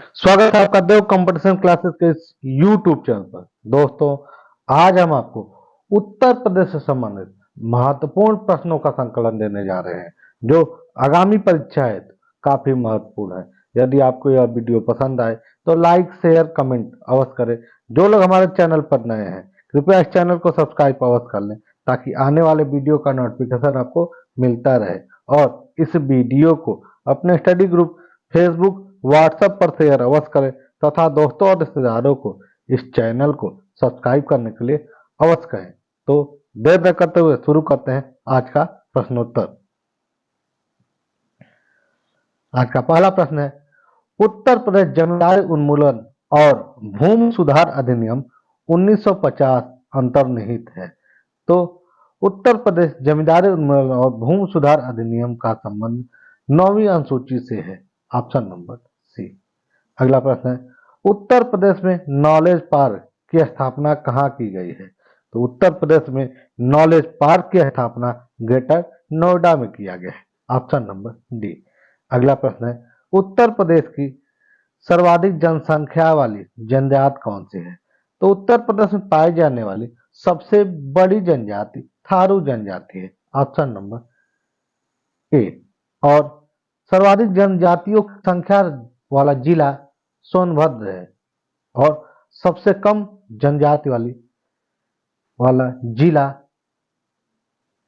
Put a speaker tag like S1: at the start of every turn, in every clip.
S1: स्वागत है आपका देव कंपटीशन क्लासेस के इस YouTube चैनल पर। दोस्तों, आज हम आपको उत्तर प्रदेश से संबंधित महत्वपूर्ण प्रश्नों का संकलन देने जा रहे हैं, जो आगामी परीक्षा है काफी महत्वपूर्ण है। यदि आपको यह वीडियो पसंद आए तो लाइक, शेयर, कमेंट अवश्य करें। जो लोग हमारे चैनल पर नए हैं, कृपया इस चैनल को सब्सक्राइब अवश्य कर लें, ताकि आने वाले वीडियो का नोटिफिकेशन आपको मिलता रहे। और इस वीडियो को अपने स्टडी ग्रुप, फेसबुक, व्हाट्सएप पर शेयर अवश्य करें तथा दोस्तों और रिश्तेदारों को इस चैनल को सब्सक्राइब करने के लिए अवश्य कहें। तो देर न करते हुए शुरू करते हैं आज का प्रश्नोत्तर। आज का पहला प्रश्न है, उत्तर प्रदेश जमींदारी उन्मूलन और भूमि सुधार अधिनियम 1950 अंतर्निहित है। तो उत्तर प्रदेश जमींदारी उन्मूलन और भूमि सुधार अधिनियम का संबंध 9वीं अनुसूची से है। Option number c. अगला प्रश्न है, उत्तर प्रदेश में नॉलेज पार्क की स्थापना कहाँ की गई है? तो उत्तर प्रदेश में नॉलेज पार्क की स्थापना ग्रेटर नोएडा में किया गया है। Option number D. अगला प्रश्न है, उत्तर प्रदेश की सर्वाधिक जनसंख्या वाली जनजाति कौन सी है? तो उत्तर प्रदेश में पाई जाने वाली सबसे बड़ी जनजाति थारू जनजाति है। Option number A. और सर्वाधिक जनजातियों की संख्या वाला जिला सोनभद्र है और सबसे कम जनजाति वाला जिला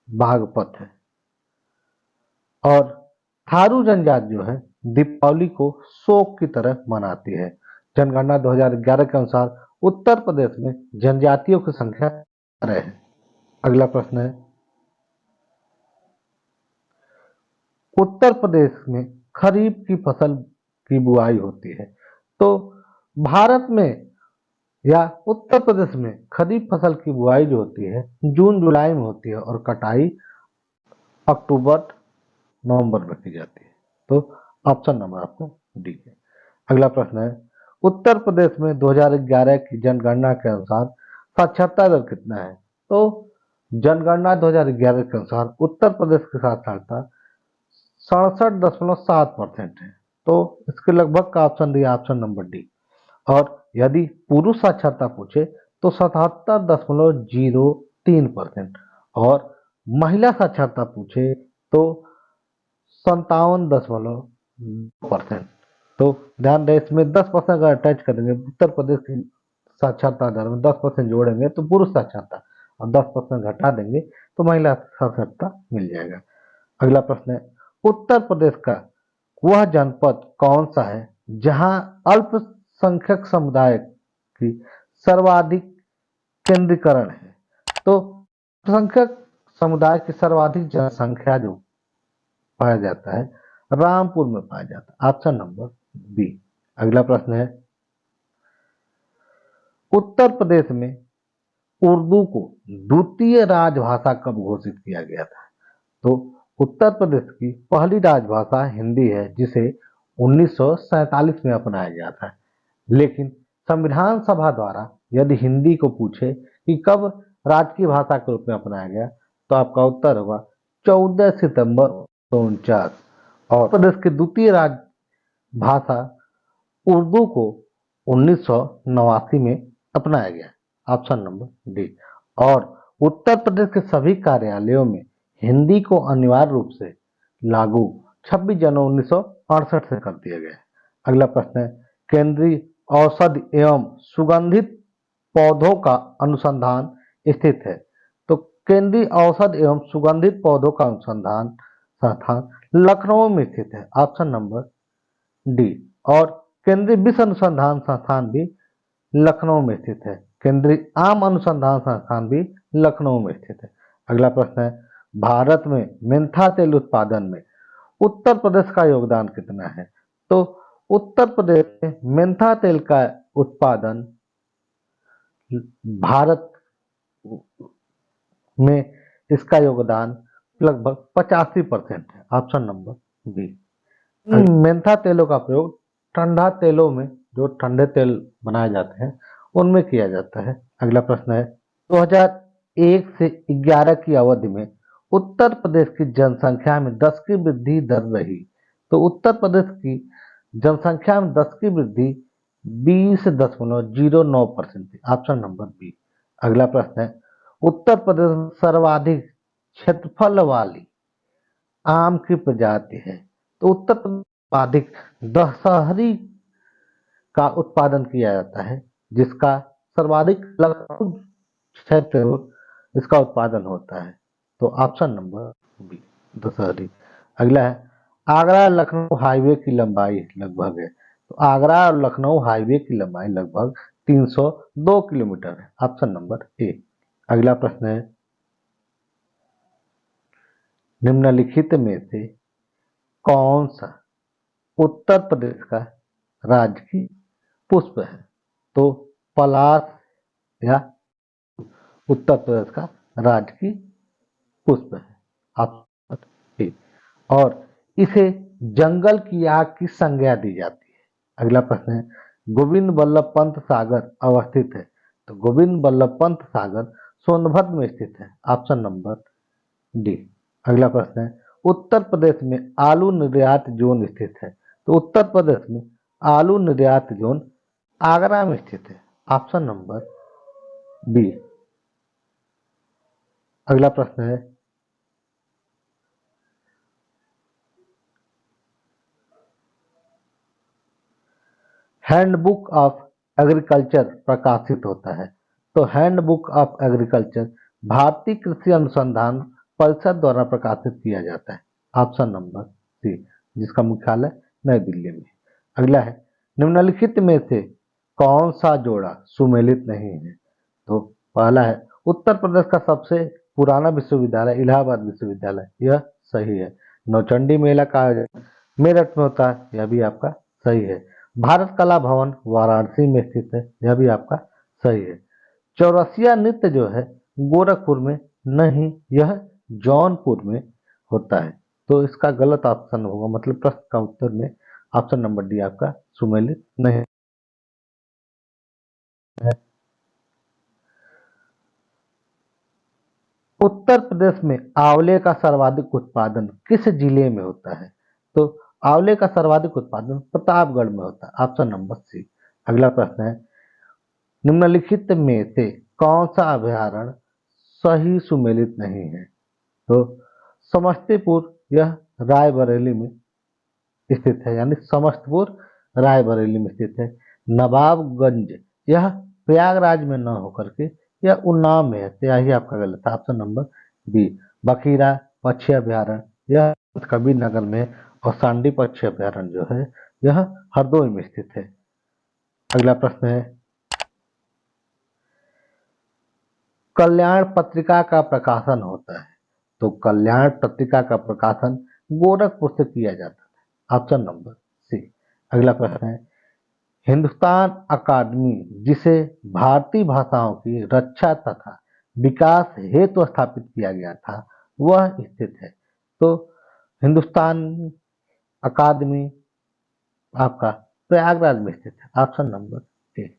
S1: बागपत है। और थारू जनजाति जो है दीपावली को शोक की तरह मनाती है। जनगणना 2011 के अनुसार उत्तर प्रदेश में जनजातियों की संख्या 13 है। अगला प्रश्न है, उत्तर प्रदेश में खरीफ की फसल की बुआई होती है। तो भारत में या उत्तर प्रदेश में खरीफ फसल की बुआई जो होती है जून जुलाई में होती है और कटाई अक्टूबर नवंबर में की जाती है। तो ऑप्शन नंबर आपको डी है। अगला प्रश्न है, उत्तर प्रदेश में 2011 की जनगणना के अनुसार साक्षरता दर कितना है? तो जनगणना 2011 के अनुसार उत्तर प्रदेश की साक्षरता 67.7% है। तो इसके लगभग का ऑप्शन दिया ऑप्शन नंबर डी। और यदि पुरुष साक्षरता पूछे तो 77.03% और महिला साक्षरता पूछे तो 57.2%। तो ध्यान दें, इसमें 10% अगर अटैच करेंगे उत्तर प्रदेश की साक्षरता दर में 10% जोड़ेंगे तो पुरुष साक्षरता और 10% घटा देंगे तो महिला साक्षरता मिल जाएगा। अगला प्रश्न है, उत्तर प्रदेश का वह जनपद कौन सा है जहां अल्पसंख्यक समुदाय की सर्वाधिक केंद्रीकरण है? तो अल्पसंख्यक समुदाय की सर्वाधिक जनसंख्या जो पाया जाता है रामपुर में पाया जाता है। Option number b. अगला प्रश्न है, उत्तर प्रदेश में उर्दू को द्वितीय राजभाषा कब घोषित किया गया था? तो उत्तर प्रदेश की पहली राजभाषा हिंदी है, जिसे 1947 में अपनाया गया था। लेकिन संविधान सभा द्वारा यदि हिंदी को पूछे कि कब राजकीय भाषा के रूप में अपनाया गया, तो आपका उत्तर होगा 14 सितंबर 1949। और प्रदेश की द्वितीय राजभाषा उर्दू को 1989 में अपनाया गया। Option number D. और उत्तर प्रदेश के सभी कार्यालयों में हिंदी को अनिवार्य रूप से लागू 26 जनवरी 1968 से कर दिया गया है। अगला प्रश्न है, केंद्रीय औषधि एवं सुगंधित पौधों का अनुसंधान स्थित है। तो केंद्रीय औषध एवं सुगंधित पौधों का अनुसंधान संस्थान लखनऊ में स्थित है। Option number D. और केंद्रीय विश्व अनुसंधान संस्थान भी लखनऊ में स्थित है। केंद्रीय आम अनुसंधान संस्थान भी लखनऊ में स्थित है। अगला प्रश्न है, भारत में मेंथा तेल उत्पादन में उत्तर प्रदेश का योगदान कितना है? तो उत्तर प्रदेश में मेंथा तेल का उत्पादन भारत में इसका योगदान लगभग 85% है। Option number B. मेंथा तेलों का प्रयोग ठंडा तेलों में, जो ठंडे तेल बनाए जाते हैं उनमें किया जाता है। अगला प्रश्न है, 2001 से 11 की अवधि में उत्तर प्रदेश की जनसंख्या में 10 की वृद्धि दर रही। तो उत्तर प्रदेश की जनसंख्या में 10 की वृद्धि 20.09% थी। Option number b. अगला प्रश्न है, उत्तर प्रदेश में सर्वाधिक क्षेत्रफल वाली आम की प्रजाति है। तो उत्तर प्रदेश में सर्वाधिक दशहरी का उत्पादन किया जाता है, जिसका सर्वाधिक लगभग क्षेत्र इसका उत्पादन होता है। तो ऑप्शन नंबर बी, दशहरी। अगला है, आगरा लखनऊ हाईवे की लंबाई लगभग है। तो आगरा और लखनऊ हाईवे की लंबाई लगभग 302 किलोमीटर है। Option number A. अगला प्रश्न है, निम्नलिखित में से कौन सा उत्तर प्रदेश का राजकीय पुष्प है? तो पलाश या उत्तर प्रदेश का राजकीय पुष्प है। Option A. और इसे जंगल की आग की संज्ञा दी जाती है। अगला प्रश्न है, गोविंद बल्लभ पंत सागर अवस्थित है। तो गोविंद बल्लभ पंत सागर सोनभद्र में स्थित है। Option number D. अगला प्रश्न है, उत्तर प्रदेश में आलू निर्यात जोन स्थित है। तो उत्तर प्रदेश में आलू निर्यात जोन आगरा में स्थित है। Option number b. अगला प्रश्न है, हैंडबुक ऑफ एग्रीकल्चर प्रकाशित होता है। तो हैंडबुक ऑफ एग्रीकल्चर भारतीय कृषि अनुसंधान परिषद द्वारा प्रकाशित किया जाता है। ऑप्शन नंबर सी, जिसका मुख्यालय नई दिल्ली में। अगला है, निम्नलिखित में से कौन सा जोड़ा सुमेलित नहीं है? तो पहला है, उत्तर प्रदेश का सबसे पुराना विश्वविद्यालय इलाहाबाद विश्वविद्यालय, यह सही है। नौचंडी मेला का आयोजन मेरठ में होता है, यह भी आपका सही है। भारत कला भवन वाराणसी में स्थित है, यह भी आपका सही है। चौरसिया नृत्य जो है गोरखपुर में नहीं, यह जौनपुर में होता है। तो इसका गलत ऑप्शन होगा, मतलब प्रश्न का उत्तर में ऑप्शन नंबर डी आपका सुमेलित नहीं है। उत्तर प्रदेश में आंवले का सर्वाधिक उत्पादन किस जिले में होता है? तो आंवले का सर्वाधिक उत्पादन प्रतापगढ़ में होता है। Option number c. अगला प्रश्न है, निम्नलिखित में से कौन सा अभयारण्य सही सुमेलित नहीं है? तो समस्तीपुर यह रायबरेली में स्थित है, यानी समस्तीपुर रायबरेली में स्थित है। नवाबगंज यह प्रयागराज में न होकर के यह उन्नाव में है, तो यही आपका गलत है। Option number B. बखीरा पक्षी अभयारण्य यह कबीर नगर में है, और सांडी पक्षी अभयारण्य जो है यह हरदोई में स्थित है। अगला प्रश्न है, कल्याण पत्रिका का प्रकाशन होता है। तो कल्याण पत्रिका का प्रकाशन गोरखपुर से किया जाता है। Option number c. अगला प्रश्न है, हिंदुस्तान अकादमी जिसे भारतीय भाषाओं की रक्षा तथा विकास हेतु स्थापित किया गया था, वह स्थित है। तो हिंदुस्तान अकादमी आपका प्रयागराज में स्थित है। Option number A.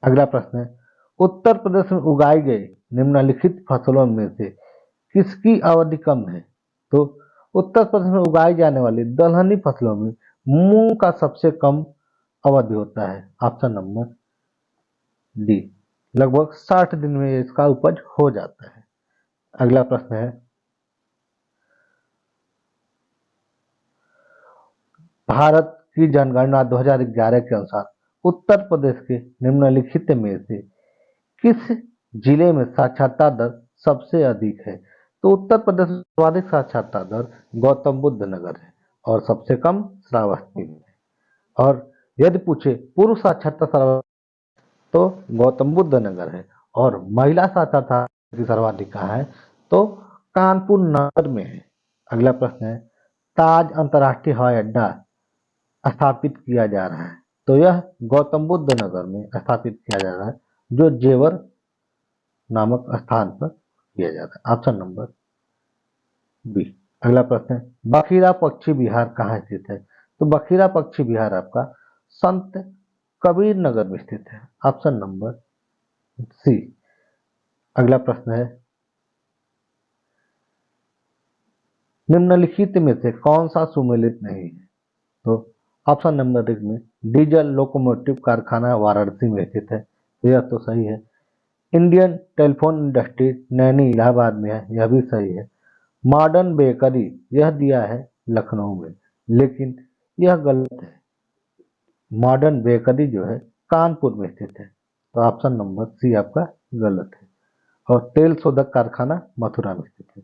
S1: अगला प्रश्न है, उत्तर प्रदेश में उगाई गई निम्नलिखित फसलों में से किसकी अवधि कम है? तो उत्तर प्रदेश में उगाई जाने वाली दलहनी फसलों में मूंग का सबसे कम अवधि होता है। Option number D. लगभग 60 दिन में इसका उपज हो जाता है। अगला प्रश्न है, भारत की जनगणना 2011 के अनुसार उत्तर प्रदेश के निम्नलिखित में से किस जिले में साक्षरता दर सबसे अधिक है? तो उत्तर प्रदेश में सर्वाधिक साक्षरता दर गौतम बुद्ध नगर है, और सबसे कम श्रावस्ती में है। और यदि पूछे पूर्व साक्षरता सर्वाधिक, तो गौतम बुद्ध नगर है। और महिला साक्षरता की सर्वाधिक कहाँ है? तो कानपुर नगर में है। अगला प्रश्न है, ताज अंतर्राष्ट्रीय हवाई अड्डा स्थापित किया जा रहा है। तो यह गौतम बुद्ध नगर में स्थापित किया जा रहा है, जो जेवर नामक स्थान पर किया जाता है। Option number b. अगला प्रश्न है, बखीरा पक्षी विहार कहाँ स्थित है? तो बखीरा पक्षी विहार आपका संत कबीर नगर में स्थित है। Option number c. अगला प्रश्न है, निम्नलिखित में से कौन सा सुमेलित नहीं है? तो ऑप्शन नंबर 1 में डीजल लोकोमोटिव कारखाना वाराणसी में स्थित है, तो यह तो सही है। Indian telephone industry Naini Allahabad में है, यह भी सही है। मॉडर्न बेकरी यह दिया है लखनऊ में, लेकिन यह गलत है। मॉडर्न बेकरी जो है कानपुर में स्थित है, तो ऑप्शन नंबर सी आपका गलत है। और तेल शोधक कारखाना मथुरा में स्थित है।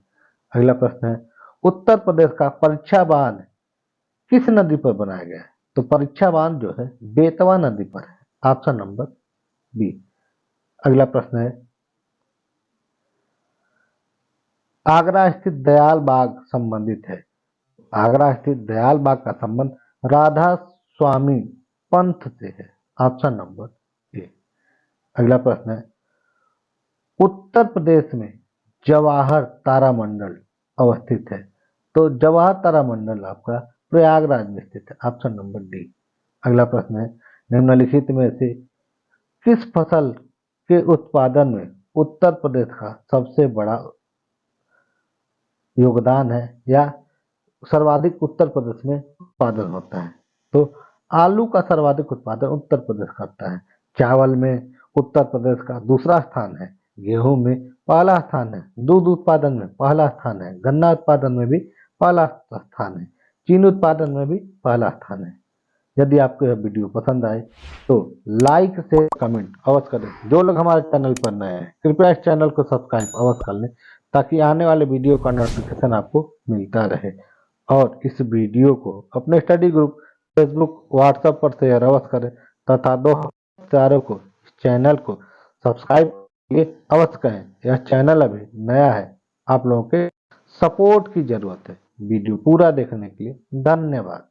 S1: अगला प्रश्न है, उत्तर प्रदेश का परीक्षा बांध किस नदी पर बनाया गया है? तो परीक्षा बांध जो है बेतवा नदी पर है, ऑप्शन नंबर बी। अगला प्रश्न है, आगरा स्थित दयाल बाग संबंधित है। आगरा स्थित दयाल बाग का संबंध राधा स्वामी पंथ से है, ऑप्शन नंबर ए। अगला प्रश्न है, उत्तर प्रदेश में जवाहर तारामंडल अवस्थित है, तो जवाहर तारामंडल आपका प्रयागराज में स्थित है, ऑप्शन नंबर डी। अगला प्रश्न है, निम्नलिखित में से किस फसल के उत्पादन में उत्तर प्रदेश का सबसे बड़ा योगदान है या सर्वाधिक उत्तर प्रदेश में उत्पादन होता है? तो आलू का सर्वाधिक उत्पादन उत्तर प्रदेश करता है। चावल में उत्तर प्रदेश का दूसरा स्थान है, गेहूं में पहला स्थान है, दूध उत्पादन में पहला स्थान है, गन्ना उत्पादन में भी पहला स्थान है, चीनी उत्पादन में भी पहला स्थान है। यदि आपको यह वीडियो पसंद आए तो लाइक से कमेंट अवश्य करें। जो लोग हमारे चैनल पर नए हैं कृपया इस चैनल को सब्सक्राइब अवश्य कर लें, ताकि आने वाले वीडियो का नोटिफिकेशन आपको मिलता रहे। और इस वीडियो को अपने स्टडी ग्रुप फेसबुक व्हाट्सएप पर शेयर अवश्य करें, तथा दोस्तों को इस चैनल को सब्सक्राइब के अवश्य करें। यह चैनल अभी नया है, आप लोगों के सपोर्ट की जरूरत है। वीडियो पूरा देखने के लिए धन्यवाद।